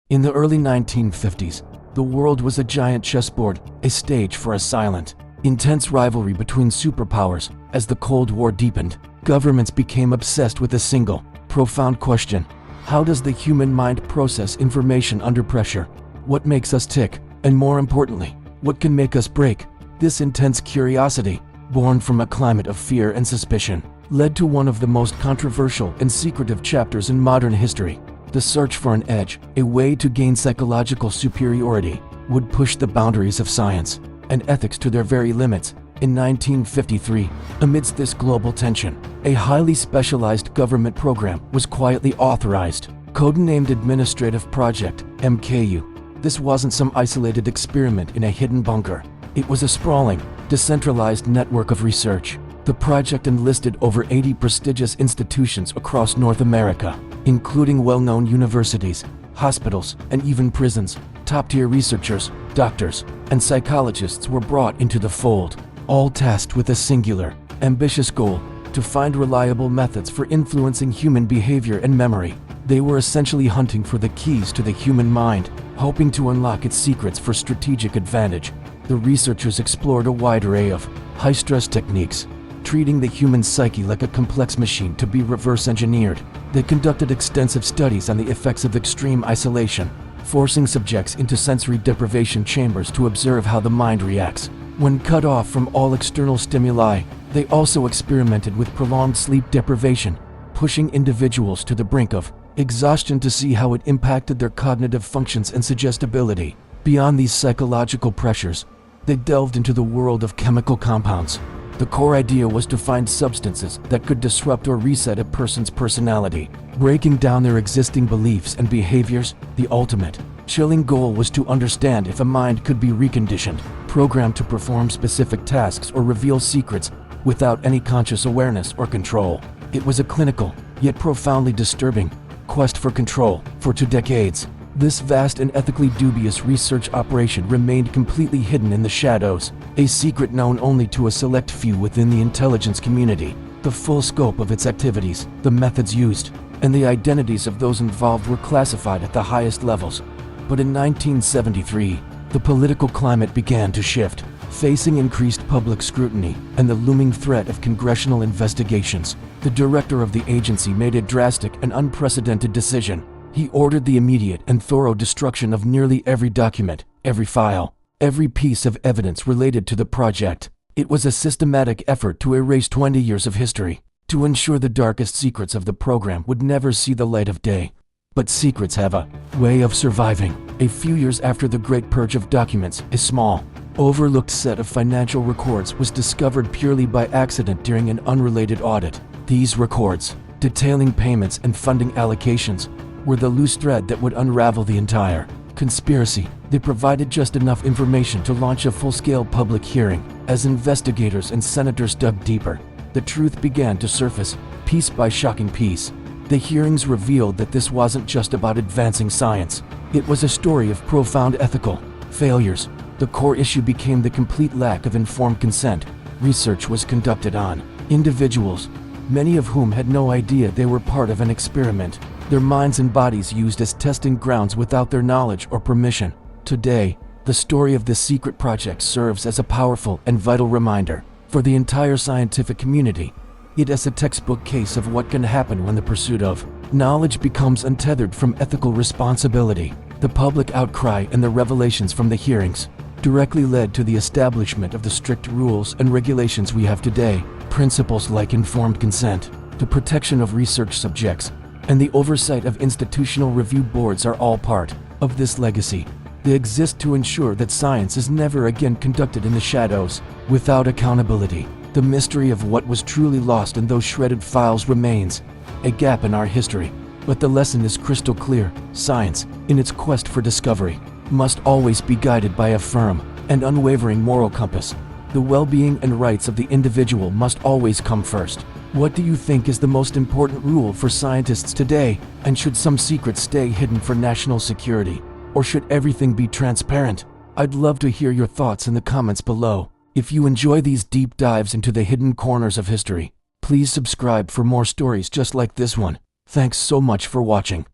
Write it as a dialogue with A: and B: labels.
A: In the early 1950s, the world was a giant chessboard, a stage for a silent, intense rivalry between superpowers. As the Cold War deepened, governments became obsessed with a single, profound question: how does the human mind process information under pressure? What makes us tick? And more importantly, what can make us break? This intense curiosity, born from a climate of fear and suspicion, led to one of the most controversial and secretive chapters in modern history. The search for an edge, a way to gain psychological superiority, would push the boundaries of science and ethics to their very limits. In 1953, amidst this global tension, a highly specialized government program was quietly authorized, codenamed Administrative Project MKU. This wasn't some isolated experiment in a hidden bunker. It was a sprawling, decentralized network of research. The project enlisted over 80 prestigious institutions across North America, including well-known universities, hospitals, and even prisons. Top-tier researchers, doctors, and psychologists were brought into the fold, all tasked with a singular, ambitious goal: to find reliable methods for influencing human behavior and memory. They were essentially hunting for the keys to the human mind, hoping to unlock its secrets for strategic advantage. The researchers explored a wide array of high-stress techniques, treating the human psyche like a complex machine to be reverse-engineered. They conducted extensive studies on the effects of extreme isolation, forcing subjects into sensory deprivation chambers to observe how the mind reacts when cut off from all external stimuli. They also experimented with prolonged sleep deprivation, pushing individuals to the brink of exhaustion to see how it impacted their cognitive functions and suggestibility. Beyond these psychological pressures, they delved into the world of chemical compounds. The core idea was to find substances that could disrupt or reset a person's personality, breaking down their existing beliefs and behaviors. The ultimate, chilling goal was to understand if a mind could be reconditioned, programmed to perform specific tasks or reveal secrets without any conscious awareness or control. It was a clinical, yet profoundly disturbing, quest for control. For 2 decades, this vast and ethically dubious research operation remained completely hidden in the shadows, a secret known only to a select few within the intelligence community. The full scope of its activities, the methods used, and the identities of those involved were classified at the highest levels. But in 1973, the political climate began to shift, facing increased public scrutiny and the looming threat of congressional investigations. The director of the agency made a drastic and unprecedented decision. He ordered the immediate and thorough destruction of nearly every document, every file, every piece of evidence related to the project. It was a systematic effort to erase 20 years of history, to ensure the darkest secrets of the program would never see the light of day. But secrets have a way of surviving. A few years after the Great Purge of documents, a small, overlooked set of financial records was discovered purely by accident during an unrelated audit. These records, detailing payments and funding allocations, were the loose thread that would unravel the entire conspiracy. They provided just enough information to launch a full-scale public hearing. As investigators and senators dug deeper, the truth began to surface, piece by shocking piece. The hearings revealed that this wasn't just about advancing science. It was a story of profound ethical failures. The core issue became the complete lack of informed consent. Research was conducted on individuals, many of whom had no idea they were part of an experiment. Their minds and bodies used as testing grounds without their knowledge or permission. Today, the story of this secret project serves as a powerful and vital reminder for the entire scientific community. It is a textbook case of what can happen when the pursuit of knowledge becomes untethered from ethical responsibility. The public outcry and the revelations from the hearings directly led to the establishment of the strict rules and regulations we have today. Principles like informed consent, the protection of research subjects, and the oversight of institutional review boards are all part of this legacy. They exist to ensure that science is never again conducted in the shadows. Without accountability, the mystery of what was truly lost in those shredded files remains, a gap in our history. But the lesson is crystal clear: science, in its quest for discovery, must always be guided by a firm and unwavering moral compass. The well-being and rights of the individual must always come first. What do you think is the most important rule for scientists today? And should some secrets stay hidden for national security? Or should everything be transparent? I'd love to hear your thoughts in the comments below. If you enjoy these deep dives into the hidden corners of history, please subscribe for more stories just like this one. Thanks so much for watching.